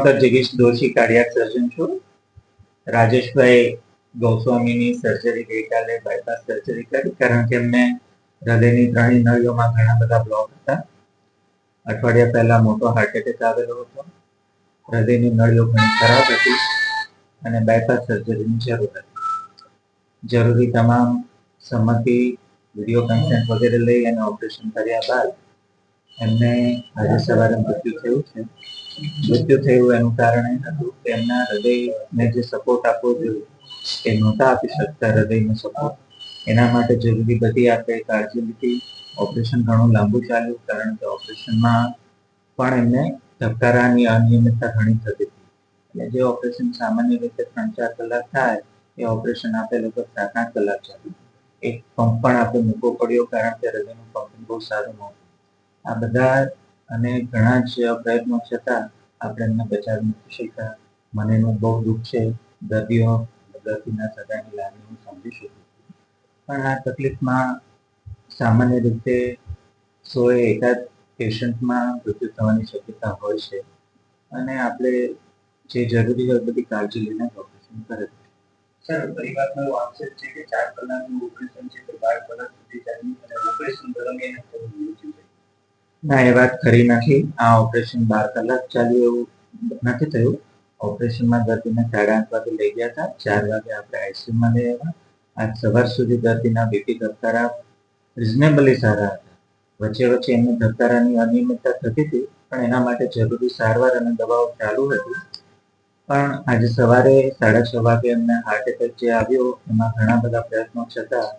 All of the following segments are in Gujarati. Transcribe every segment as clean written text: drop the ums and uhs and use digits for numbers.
ડોક્ટર જગીશ દોશી કાર્ડિયાક સર્જન છું. રાજેશભાઈ ગોસ્વામીની સર્જરી ગઈકાલે બાયપાસ સર્જરી કરી, કારણ કે એમને હૃદયની ત્રણેય નળીઓમાં ઘણા બધા બ્લોક હતા. અઠવાડિયા પહેલા મોટો હાર્ટ એટેક આવેલો હતો. હૃદયની નળીઓ ઘણી ખરાબ હતી અને બાયપાસ સર્જરીની જરૂર હતી. જરૂરી તમામ સંમતિ, વિડીયો કન્સેન્ટ વગેરે લઈ અને ઓપરેશન કર્યા બાદ એમને આજે સવારે મૃત્યુ થયું છે. મૃત્યુ થયું એનું કારણ એ હતું કે એમના હૃદયને જે સપોર્ટ આપવો જોઈએ એ નહોતા આપી શકતા. હૃદયનો સપોર્ટ એના માટે જરૂરી બધી આપણે કાળજી લીધી. ઓપરેશન ઘણું લાંબુ ચાલ્યું, કારણ કે ઓપરેશનમાં પણ એમને ધબકારાની અનિયમિતતા ઘણી થતી હતી. એટલે જે ઓપરેશન સામાન્ય રીતે 3-4 કલાક થાય એ ઓપરેશન આપણે લગભગ 7-8 કલાક ચાલ્યું. એક પંપ પણ આપણે મૂકવો પડ્યો, કારણ કે હૃદયનું પંપિંગ બહુ સારું નહોતું. આ બધા અને ઘણા જ પ્રયત્નો છતાં આપણે એમને બચાવી નથી શક્યા. મને એનું બહુ દુઃખ છે. દર્દીના સગાની લાગણી હું સમજી શકું છું, પણ આ તકલીફમાં સામાન્ય રીતે 100 પેશન્ટમાં મૃત્યુ થવાની શક્યતા હોય છે, અને આપણે જે જરૂરી હોય બધી કાળજી લઈને ઓપરેશન કરે છે. સર, પરિવારનો એવો આક્ષેપ છે કે 4 કલાકનું ઓપરેશન છે તો 12 કલાક સુધી ચાલ્યું અને ઓપરેશન દરમિયાન મૃત્યુ થયું. ના, એ વાત ખરી નથી. આ ઓપરેશન 12 કલાક ચાલ્યું એવું નથી થયું. ઓપરેશનમાં દર્દીને 8:30 વાગે લઈ ગયા હતા. 4 વાગે આપણે આઈસીયુમાં લઈ આવ્યા. આજ સવાર સુધી દર્દીના બીપી ધબકારા રિઝનેબલી સારા હતા. વચ્ચે વચ્ચે એમને ધબકારાની અનિયમિતતા થતી હતી, પણ એના માટે જરૂરી સારવાર અને દવાઓ ચાલુ હતી. પણ આજે સવારે 6:30 વાગે એમને હાર્ટ એટેક જે આવ્યો એમાં ઘણા બધા પ્રયત્નો છતાં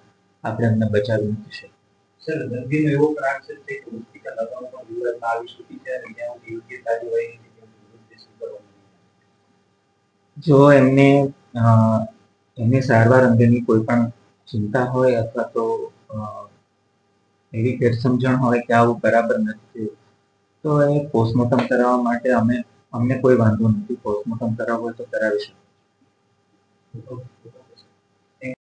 આપણે એમને બચાવી નથી શક્યા. સર, દર્દીનો એવો પણ આક્ષેપ છે કે હોસ્પિટલ અગાઉ પણ વિવાદમાં આવી ચૂકી છે અને ત્યાં યોગ્ય કાર્યવાહી જો એમની સારવાર અંગેની કોઈ પણ ચિંતા હોય અથવા તો એવી ગેરસમજણ હોય કે આવું બરાબર નથી, તો એ પોસ્ટમોર્ટમ કરાવવા માટે અમને કોઈ વાંધો નથી. પોસ્ટમોર્ટમ કરાવવું હોય તો કરાવી શકીએ.